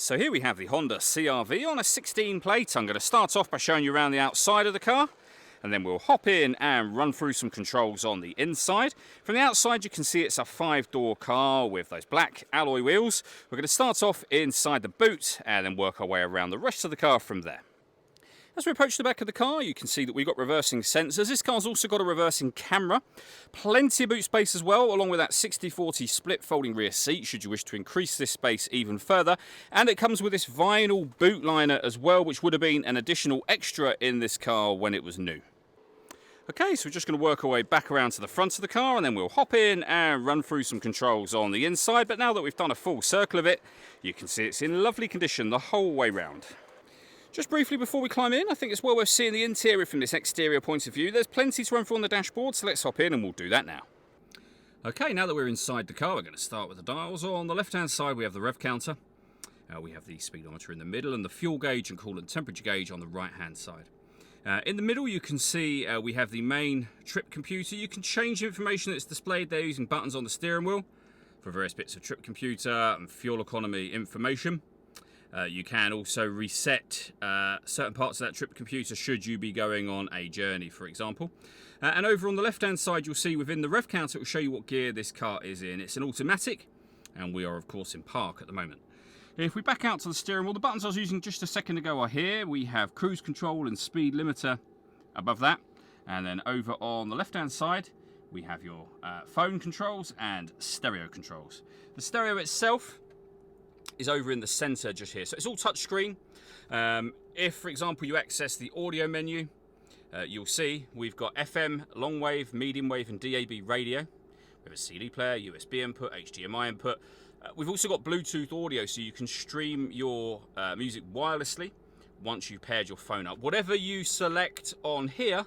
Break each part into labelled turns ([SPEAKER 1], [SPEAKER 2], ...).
[SPEAKER 1] So here we have the Honda CR-V on a 16 plate. I'm going to start off by showing you around the outside of the car, and then we'll hop in and run through some controls on the inside. From the outside you can see it's a 5-door car with those black alloy wheels. We're going to start off inside the boot and then work our way around the rest of the car from there. As we approach the back of the car, you can see that we've got reversing sensors. This car's also got a reversing camera. Plenty of boot space as well, along with that 60/40 split folding rear seat, should you wish to increase this space even further. And it comes with this vinyl boot liner as well, which would have been an additional extra in this car when it was new. Okay, so we're just going to work our way back around to the front of the car, and then we'll hop in and run through some controls on the inside. But now that we've done a full circle of it, you can see it's in lovely condition the whole way round. Just briefly before we climb in, I think it's well worth seeing the interior from this exterior point of view. There's plenty to run through on the dashboard, so let's hop in and we'll do that now. Okay, now that we're inside the car, we're going to start with the dials. On the left-hand side, we have the rev counter. We have the speedometer in the middle and the fuel gauge and coolant temperature gauge on the right-hand side. In the middle, you can see we have the main trip computer. You can change the information that's displayed there using buttons on the steering wheel for various bits of trip computer and fuel economy information. You can also reset certain parts of that trip computer should you be going on a journey, for example. And over on the left-hand side, you'll see within the rev counter, it will show you what gear this car is in. It's an automatic, and we are, of course, in park at the moment. If we back out to the steering wheel, the buttons I was using just a second ago are here. We have cruise control and speed limiter above that. And then over on the left-hand side, we have your phone controls and stereo controls. The stereo itself is over in the center just here, so it's all touchscreen. If, for example, you access the audio menu, you'll see we've got FM, long wave, medium wave, and DAB radio. We have a CD player, USB input, HDMI input. We've also got Bluetooth audio, so you can stream your music wirelessly once you've paired your phone up. Whatever you select on here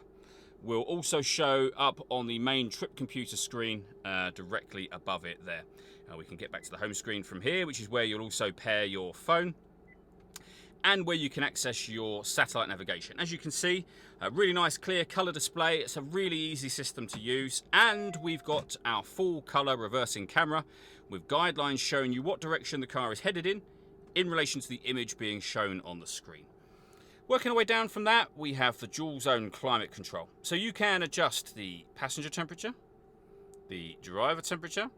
[SPEAKER 1] will also show up on the main trip computer screen directly above it there. We can get back to the home screen from here, which is where you'll also pair your phone and where you can access your satellite navigation. As you can see, a really nice clear color display. It's a really easy system to use, and we've got our full color reversing camera with guidelines showing you what direction the car is headed in relation to the image being shown on the screen. Working our way down from that, we have the dual zone climate control. So you can adjust the passenger temperature, the driver temperature.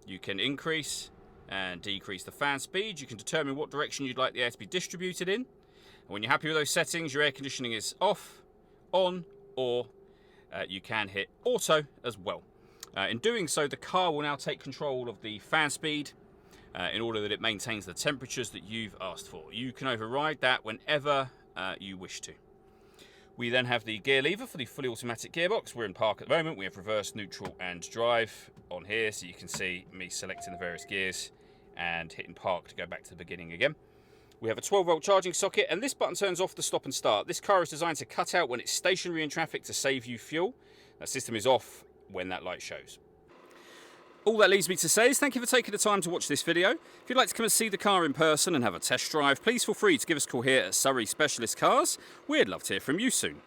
[SPEAKER 1] You can increase and decrease the fan speed. You can determine what direction you'd like the air to be distributed in. And when you're happy with those settings, your air conditioning is off, on, or you can hit auto as well. In doing so, the car will now take control of the fan speed in order that it maintains the temperatures that you've asked for. You can override that whenever you wish to. We then have the gear lever for the fully automatic gearbox. We're in park at the moment. We have reverse, neutral, and drive on here, so you can see me selecting the various gears and hitting park to go back to the beginning again. We have a 12-volt charging socket, and this button turns off the stop and start. This car is designed to cut out when it's stationary in traffic to save you fuel. That system is off when that light shows. All that leaves me to say is thank you for taking the time to watch this video. If you'd like to come and see the car in person and have a test drive, please feel free to give us a call here at Surrey Specialist Cars. We'd love to hear from you soon.